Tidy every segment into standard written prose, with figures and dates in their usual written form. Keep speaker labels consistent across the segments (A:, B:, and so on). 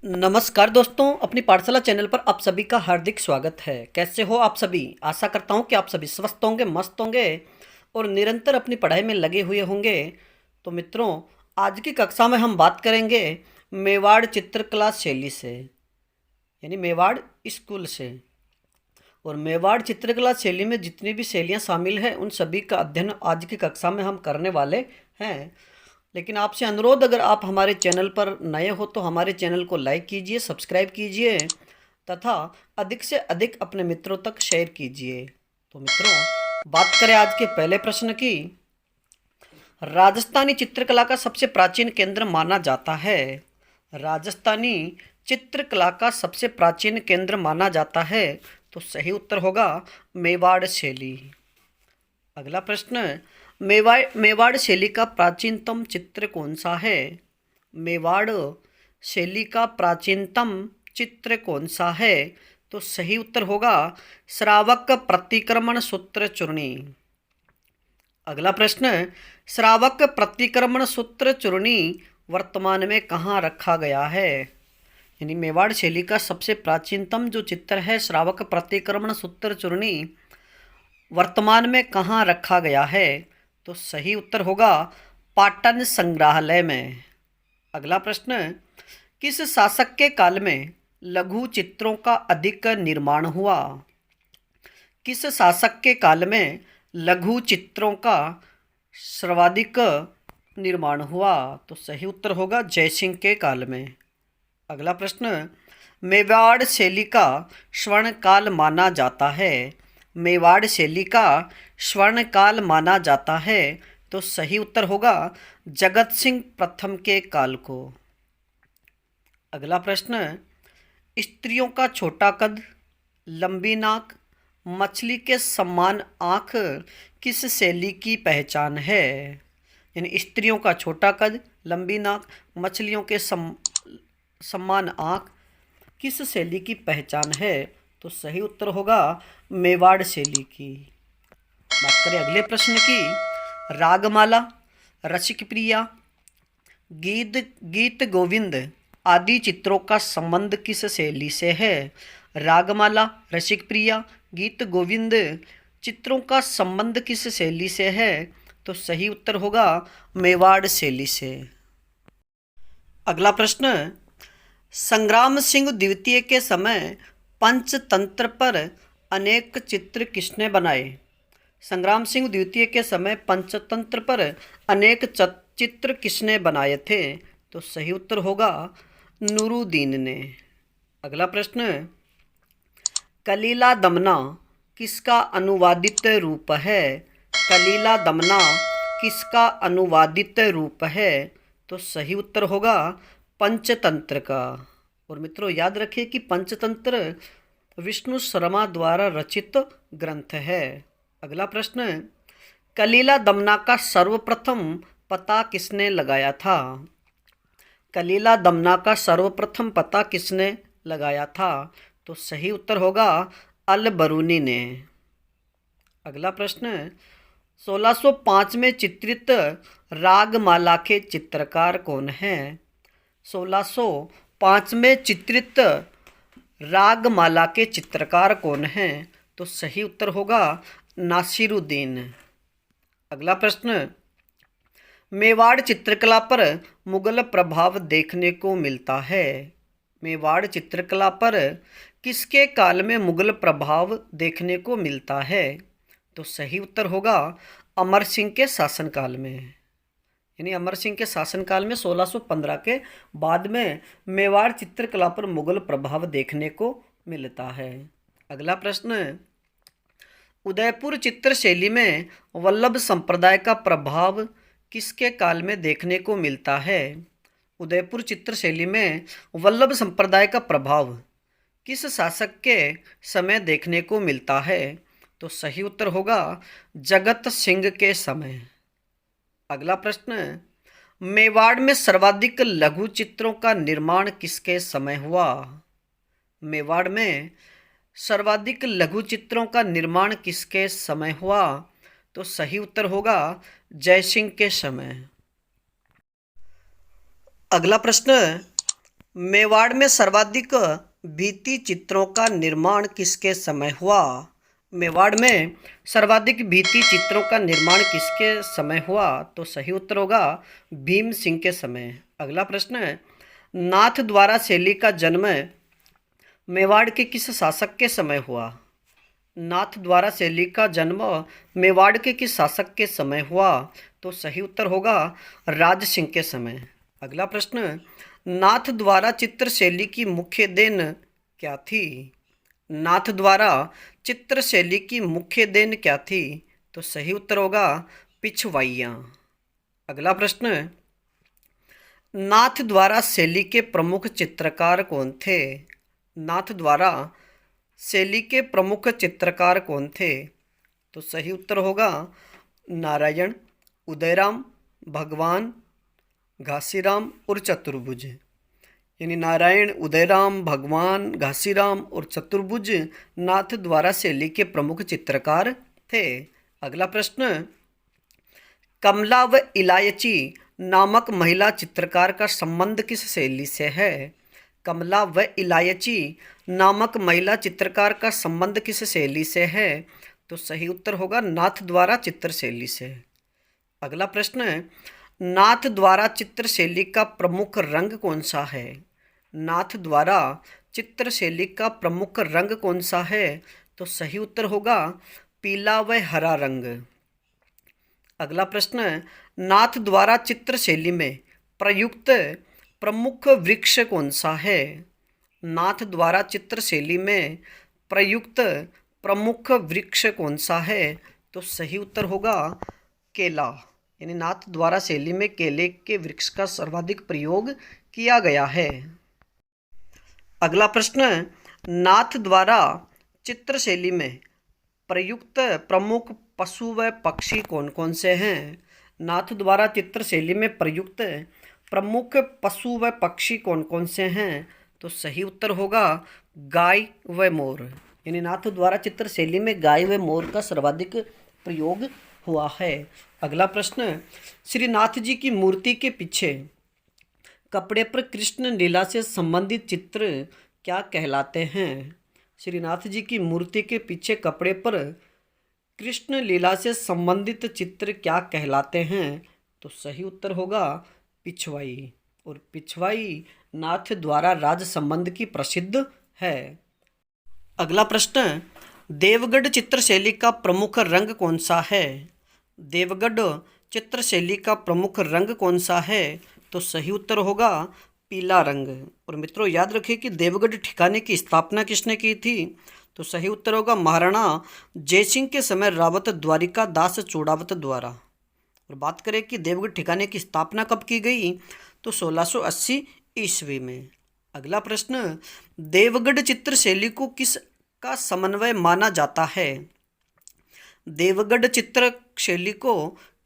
A: नमस्कार दोस्तों, अपनी पाठशाला चैनल पर आप सभी का हार्दिक स्वागत है। कैसे हो आप सभी? आशा करता हूँ कि आप सभी स्वस्थ होंगे, मस्त होंगे और निरंतर अपनी पढ़ाई में लगे हुए होंगे। तो मित्रों, आज की कक्षा में हम बात करेंगे मेवाड़ चित्रकला शैली से, यानी मेवाड़ स्कूल से। और मेवाड़ चित्रकला शैली में जितनी भी शैलियाँ शामिल हैं उन सभी का अध्ययन आज की कक्षा में हम करने वाले हैं। लेकिन आपसे अनुरोध, अगर आप हमारे चैनल पर नए हो तो हमारे चैनल को लाइक कीजिए, सब्सक्राइब कीजिए तथा अधिक से अधिक अपने मित्रों तक शेयर कीजिए। तो मित्रों, बात करें आज के पहले प्रश्न की। राजस्थानी चित्रकला का सबसे प्राचीन केंद्र माना जाता है। राजस्थानी चित्रकला का सबसे प्राचीन केंद्र माना जाता है, तो सही उत्तर होगा मेवाड़ शैली। अगला प्रश्न, मेवाड़ शैली का प्राचीनतम चित्र कौन सा है? मेवाड़ शैली का प्राचीनतम चित्र कौन सा है? तो सही उत्तर होगा श्रावक प्रतिक्रमण सूत्र चूर्णी। अगला प्रश्न, श्रावक प्रतिक्रमण सूत्र चूर्णी वर्तमान में कहाँ रखा गया है? यानी मेवाड़ शैली का सबसे प्राचीनतम जो चित्र है श्रावक प्रतिक्रमण सूत्र चूर्णी वर्तमान में कहाँ रखा गया है? तो सही उत्तर होगा पाटन संग्रहालय में। अगला प्रश्न, किस शासक के काल में लघु चित्रों का अधिक निर्माण हुआ? किस शासक के काल में लघु चित्रों का सर्वाधिक निर्माण हुआ? तो सही उत्तर होगा जयसिंह के काल में। अगला प्रश्न, मेवाड़ शैली का स्वर्ण काल माना जाता है। मेवाड़ शैली का स्वर्ण काल माना जाता है, तो सही उत्तर होगा जगत सिंह प्रथम के काल को। अगला प्रश्न, स्त्रियों का छोटा कद, लंबी नाक, मछली के समान आँख किस शैली की पहचान है? यानी स्त्रियों का छोटा कद, लंबी नाक, मछलियों के समान आँख किस शैली की पहचान है? तो सही उत्तर होगा मेवाड़ शैली की। बात करें अगले प्रश्न की। रागमाला, रसिक प्रिया, गीत गोविंद आदि चित्रों का संबंध किस शैली से है? रागमाला, रसिक प्रिया, गीत गोविंद चित्रों का संबंध किस शैली से है? तो सही उत्तर होगा मेवाड़ शैली से। अगला प्रश्न, संग्राम सिंह द्वितीय के समय पंचतंत्र पर अनेक चित्र किसने बनाए? संग्राम सिंह द्वितीय के समय पंचतंत्र पर अनेक चित्र किसने बनाए थे? तो सही उत्तर होगा नूरुद्दीन ने। अगला प्रश्न, कलीला दमना किसका अनुवादित रूप है? कलीला दमना किसका अनुवादित रूप है? तो सही उत्तर होगा पंचतंत्र का। और मित्रों, याद रखिए कि पंचतंत्र विष्णु शर्मा द्वारा रचित ग्रंथ है। अगला प्रश्न, कलीला दमना का सर्वप्रथम पता किसने लगाया था? कलीला दमना का सर्वप्रथम पता किसने लगाया था? तो सही उत्तर होगा अल बरूनी ने। अगला प्रश्न, 1605 में चित्रित रागमाला के चित्रकार कौन हैं? 1605 में चित्रित रागमाला के चित्रकार कौन हैं? तो सही उत्तर होगा नासिरुद्दीन। अगला प्रश्न, मेवाड़ चित्रकला पर मुगल प्रभाव देखने को मिलता है। मेवाड़ चित्रकला पर किसके काल में मुगल प्रभाव देखने को मिलता है? तो सही उत्तर होगा अमर सिंह के शासनकाल में। यानी अमर सिंह के शासनकाल में 1615 के बाद में मेवाड़ चित्रकला पर मुगल प्रभाव देखने को मिलता है। अगला प्रश्न, उदयपुर चित्र शैली में वल्लभ संप्रदाय का प्रभाव किसके काल में देखने को मिलता है? उदयपुर चित्र शैली में वल्लभ संप्रदाय का प्रभाव किस शासक के समय देखने को मिलता है? तो सही उत्तर होगा जगत सिंह के समय। अगला प्रश्न, मेवाड़ में सर्वाधिक लघु चित्रों का निर्माण किसके समय हुआ? मेवाड़ में सर्वाधिक लघु चित्रों का निर्माण किसके समय हुआ? तो सही उत्तर होगा जयसिंह के समय। अगला प्रश्न, मेवाड़ में सर्वाधिक भित्ति चित्रों का निर्माण किसके समय हुआ? मेवाड़ में सर्वाधिक भित्ति चित्रों का निर्माण किसके समय हुआ? तो सही उत्तर होगा भीम सिंह के समय। अगला प्रश्न है, नाथ द्वारा शैली का जन्म मेवाड़ के किस शासक के समय हुआ? नाथ द्वारा शैली का जन्म मेवाड़ के किस शासक के समय हुआ? तो सही उत्तर होगा राज सिंह के समय। अगला प्रश्न, नाथ द्वारा चित्र शैली की मुख्य देन क्या थी? नाथ द्वारा चित्र शैली की मुख्य देन क्या थी? तो सही उत्तर होगा पिछवाइयाँ। अगला प्रश्न, नाथ द्वारा शैली के प्रमुख चित्रकार कौन थे? नाथ द्वारा शैली के प्रमुख चित्रकार कौन थे? तो सही उत्तर होगा नारायण, उदयराम, भगवान, घासीराम और चतुर्भुज। यानी नारायण, उदयराम, भगवान, घासीराम और चतुर्भुज नाथ द्वारा शैली के प्रमुख चित्रकार थे। अगला प्रश्न, कमला व इलायची नामक महिला चित्रकार का संबंध किस शैली से है? कमला व इलायची नामक महिला चित्रकार का संबंध किस शैली से है? तो सही उत्तर होगा नाथ द्वारा चित्र शैली से। अगला प्रश्न है, नाथ द्वारा चित्र शैली का प्रमुख रंग कौन सा है? नाथ द्वारा चित्र शैली का प्रमुख रंग कौन सा है? तो सही उत्तर होगा पीला व हरा रंग। अगला प्रश्न है, नाथ द्वारा चित्र शैली में प्रयुक्त प्रमुख वृक्ष कौन सा है? नाथ द्वारा चित्र शैली में प्रयुक्त प्रमुख वृक्ष कौन सा है? तो सही उत्तर होगा केला। यानी नाथ द्वारा शैली में केले के वृक्ष का सर्वाधिक प्रयोग किया गया है। अगला प्रश्न, नाथ द्वारा चित्र शैली में प्रयुक्त प्रमुख पशु व पक्षी कौन कौन से हैं? नाथ द्वारा चित्र शैली में प्रयुक्त प्रमुख पशु व पक्षी कौन कौन से हैं? तो सही उत्तर होगा गाय व मोर। यानी नाथ द्वारा चित्र शैली में गाय व मोर का सर्वाधिक प्रयोग हुआ है। अगला प्रश्न, श्रीनाथ जी की मूर्ति के पीछे कपड़े पर कृष्ण लीला से संबंधित चित्र क्या कहलाते हैं? श्रीनाथ जी की मूर्ति के पीछे कपड़े पर कृष्ण लीला से संबंधित चित्र क्या कहलाते हैं? तो सही उत्तर होगा पिछवाई। और पिछवाई नाथ द्वारा राज संबंध की प्रसिद्ध है। अगला प्रश्न, देवगढ़ चित्र शैली का प्रमुख रंग कौन सा है? देवगढ़ चित्र शैली का प्रमुख रंग कौन सा है? तो सही उत्तर होगा पीला रंग। और मित्रों याद रखिए कि देवगढ़ ठिकाने की स्थापना किसने की थी? तो सही उत्तर होगा महाराणा जयसिंह के समय रावत द्वारिका दास चूड़ावत द्वारा। और बात करें कि देवगढ़ ठिकाने की स्थापना कब की गई? तो 1680 ईस्वी में। अगला प्रश्न, देवगढ़ चित्र शैली को किस का समन्वय माना जाता है? देवगढ़ चित्र शैली को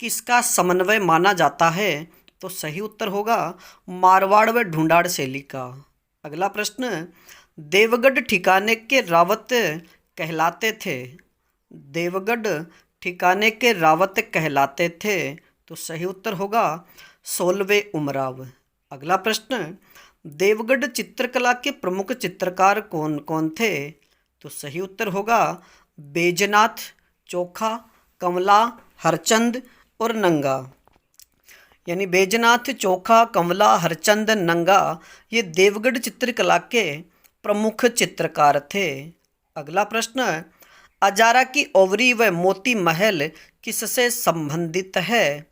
A: किसका समन्वय माना जाता है? तो सही उत्तर होगा मारवाड़ व ढूंढाड़ शैली का। अगला प्रश्न, देवगढ़ ठिकाने के रावत कहलाते थे। देवगढ़ ठिकाने के रावत कहलाते थे। तो सही उत्तर होगा 16वें उमराव। अगला प्रश्न, देवगढ़ चित्रकला के प्रमुख चित्रकार कौन कौन थे? तो सही उत्तर होगा बैजनाथ, चोखा, कमला, हरचंद और नंगा। यानी बैजनाथ, चोखा, कमला, हरचंद, नंगा ये देवगढ़ चित्रकला के प्रमुख चित्रकार थे। अगला प्रश्न, अजारा की ओवरी व मोती महल किससे संबंधित है?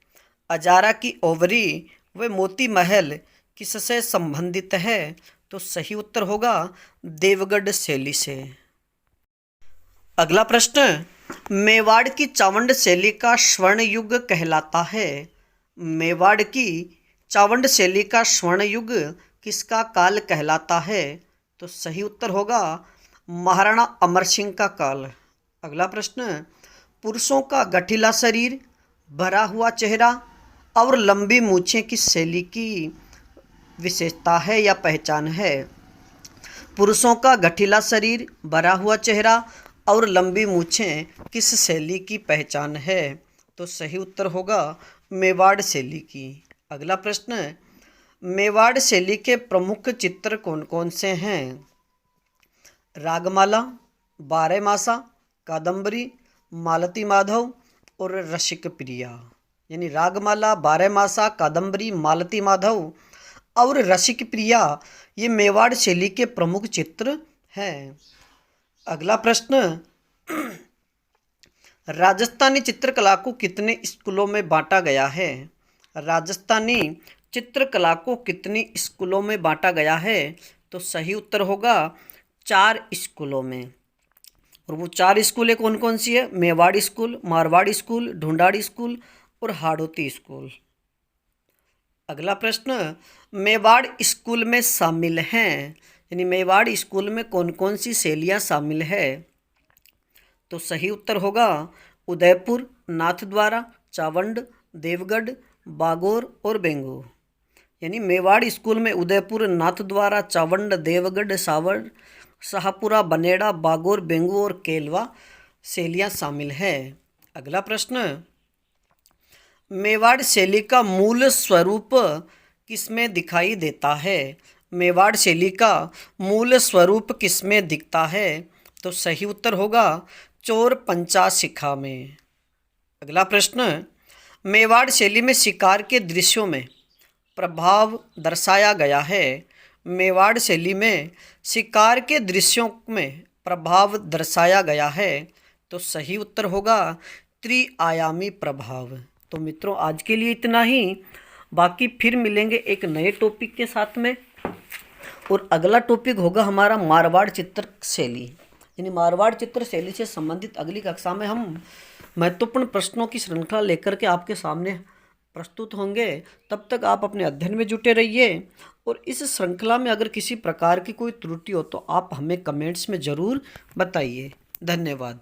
A: अजारा की ओवरी व मोती महल किससे संबंधित है? तो सही उत्तर होगा देवगढ़ शैली से। अगला प्रश्न, मेवाड़ की चावंड शैली का स्वर्ण युग कहलाता है। मेवाड़ की चावंड शैली का स्वर्ण युग किसका काल कहलाता है? तो सही उत्तर होगा महाराणा अमर सिंह का काल। अगला प्रश्न, पुरुषों का गठीला शरीर, भरा हुआ चेहरा और लंबी मूछें किस शैली की विशेषता है या पहचान है? पुरुषों का गठीला शरीर, भरा हुआ चेहरा और लंबी मूछें किस शैली की पहचान है? तो सही उत्तर होगा मेवाड़ शैली की। अगला प्रश्न, मेवाड़ शैली के प्रमुख चित्र कौन कौन से हैं? रागमाला, बारहमासा, कादम्बरी, मालती माधव और रसिक प्रिया। यानी रागमाला, बारहमासा, कादम्बरी, मालती माधव और रसिक प्रिया ये मेवाड़ शैली के प्रमुख चित्र हैं। अगला प्रश्न, राजस्थानी चित्रकला को कितने स्कूलों में बांटा गया है? राजस्थानी चित्रकला को कितनी स्कूलों में बांटा गया है? तो सही उत्तर होगा 4 स्कूलों में। और वो 4 स्कूलें कौन कौन सी है? Mewar school, Marwar school, Dhundhari school और हाड़ौती स्कूल। अगला प्रश्न, मेवाड़ स्कूल में शामिल हैं, यानी मेवाड़ स्कूल में कौन कौन सी शैलियाँ शामिल है? तो सही उत्तर होगा उदयपुर, नाथद्वारा, चावंड, देवगढ़, बागोर और बेंगो। यानी मेवाड़ स्कूल में उदयपुर, नाथद्वारा, चावंड, देवगढ़, सावर, शाहपुरा, बनेड़ा, बागोर, बेंगो और केलवा शैलियाँ शामिल है। अगला प्रश्न, मेवाड़ शैली का मूल स्वरूप किसमें दिखाई देता है? मेवाड़ शैली का मूल स्वरूप किसमें दिखता है? तो सही उत्तर होगा चोर पंचाशिखा में। अगला प्रश्न, मेवाड़ शैली में शिकार के दृश्यों में प्रभाव दर्शाया गया है। मेवाड़ शैली में शिकार के दृश्यों में प्रभाव दर्शाया गया है। तो सही उत्तर होगा त्रिआयामी प्रभाव। तो मित्रों, आज के लिए इतना ही। बाकी फिर मिलेंगे एक नए टॉपिक के साथ में। और अगला टॉपिक होगा हमारा मारवाड़ चित्र शैली। यानी मारवाड़ चित्र शैली से संबंधित अगली कक्षा में हम महत्वपूर्ण प्रश्नों की श्रृंखला लेकर के आपके सामने प्रस्तुत होंगे। तब तक आप अपने अध्ययन में जुटे रहिए। और इस श्रृंखला में अगर किसी प्रकार की कोई त्रुटि हो तो आप हमें कमेंट्स में ज़रूर बताइए। धन्यवाद।